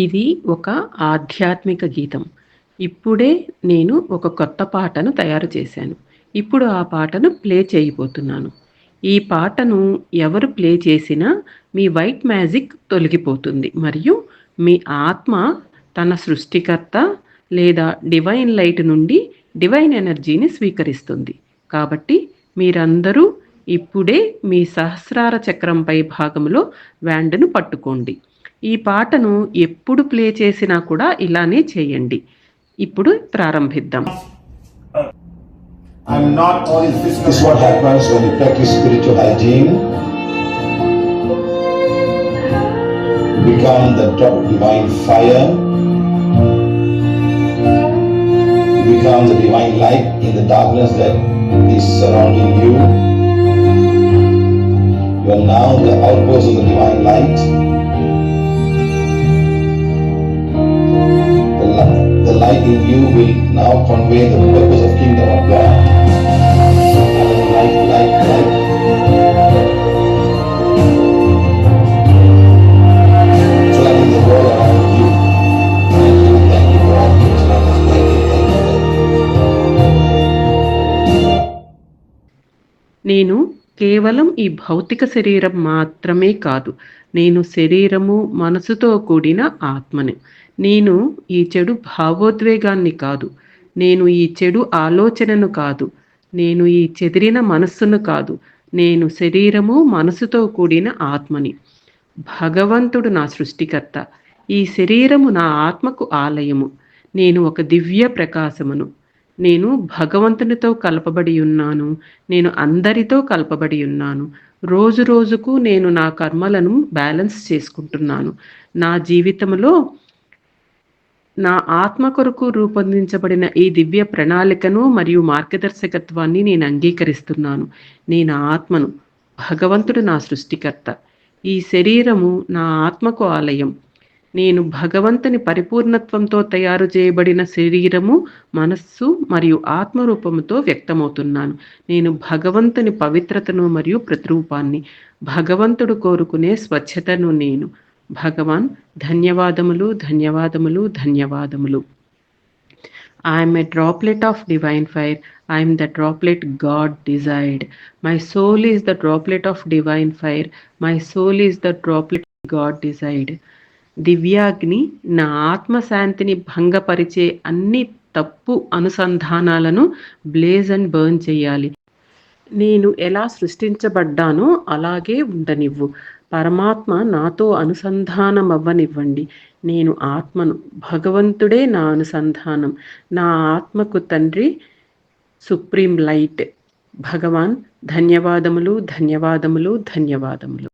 ఇది ఒక ఆధ్యాత్మిక గీతం. ఇప్పుడే నేను ఒక కొత్త పాటను తయారు చేశాను. ఇప్పుడు ఆ పాటను ప్లే చేయబోతున్నాను. ఈ పాటను ఎవరు ప్లే చేసినా మీ వైట్ మ్యాజిక్ తొలగిపోతుంది మరియు మీ ఆత్మ తన సృష్టికర్త లేదా డివైన్ లైట్ నుండి డివైన్ ఎనర్జీని స్వీకరిస్తుంది. కాబట్టి మీరందరూ ఇప్పుడే మీ సహస్రార చక్రంపై భాగంలో వ్యాండ్‌ను పట్టుకోండి. ఈ పాటను ఎప్పుడు ప్లే చేసినా కూడా ఇలానే చేయండి. ఇప్పుడు ప్రారంభిద్దాం. I'm not only physical. This is what happens when you practice spiritual hygiene. You become the drop of divine fire. You become the divine light in the darkness that is surrounding you. You are now the outpost of the divine light. The light in you will now convey the purpose of kingdom of God. Light. Flooding the world around you. Thank you for all things. నేను కేవలం ఈ భౌతిక శరీరం మాత్రమే కాదు. నేను శరీరము, మనసుతో కూడిన ఆత్మని. నేను ఈ చెడు భావోద్వేగాన్ని కాదు. నేను ఈ చెడు ఆలోచనను కాదు. నేను ఈ చెదిరిన మనస్సును కాదు. నేను శరీరము, మనసుతో కూడిన ఆత్మని. భగవంతుడు నా సృష్టికర్త. ఈ శరీరము నా ఆత్మకు ఆలయము. నేను ఒక దివ్య ప్రకాశమును. నేను భగవంతునితో కలపబడి ఉన్నాను. నేను అందరితో కలపబడి ఉన్నాను. రోజు రోజుకు నేను నా కర్మలను బ్యాలెన్స్ చేసుకుంటున్నాను. నా జీవితంలో నా ఆత్మ కొరకు రూపొందించబడిన ఈ దివ్య ప్రణాళికను మరియు మార్గదర్శకత్వాన్ని నేను అంగీకరిస్తున్నాను. నేను ఆత్మను. భగవంతుడు నా సృష్టికర్త. ఈ శరీరము నా ఆత్మకు ఆలయం. నేను భగవంతుని పరిపూర్ణత్వంతో తయారు చేయబడిన శరీరము, మనస్సు మరియు ఆత్మరూపముతో వ్యక్తమవుతున్నాను. నేను భగవంతుని పవిత్రతను మరియు ప్రతిరూపాన్ని. భగవంతుడు కోరుకునే స్వచ్ఛతను నేను. భగవాన్, ధన్యవాదములు. I am a droplet of divine fire. I am the droplet God desired. My soul is the droplet of divine fire. My soul is the droplet God desired. దివ్యాగ్ని నా ఆత్మశాంతిని భంగపరిచే అన్ని తప్పు అనుసంధానాలను బ్లేజ్ అండ్ బర్న్ చేయాలి. నేను ఎలా సృష్టించబడ్డానో అలాగే ఉండనివ్వు. పరమాత్మ నాతో అనుసంధానమవ్వనివ్వండి. నేను ఆత్మను. భగవంతుడే నా అనుసంధానం. నా ఆత్మకు తండ్రి సుప్రీం లైట్. భగవాన్, ధన్యవాదములు.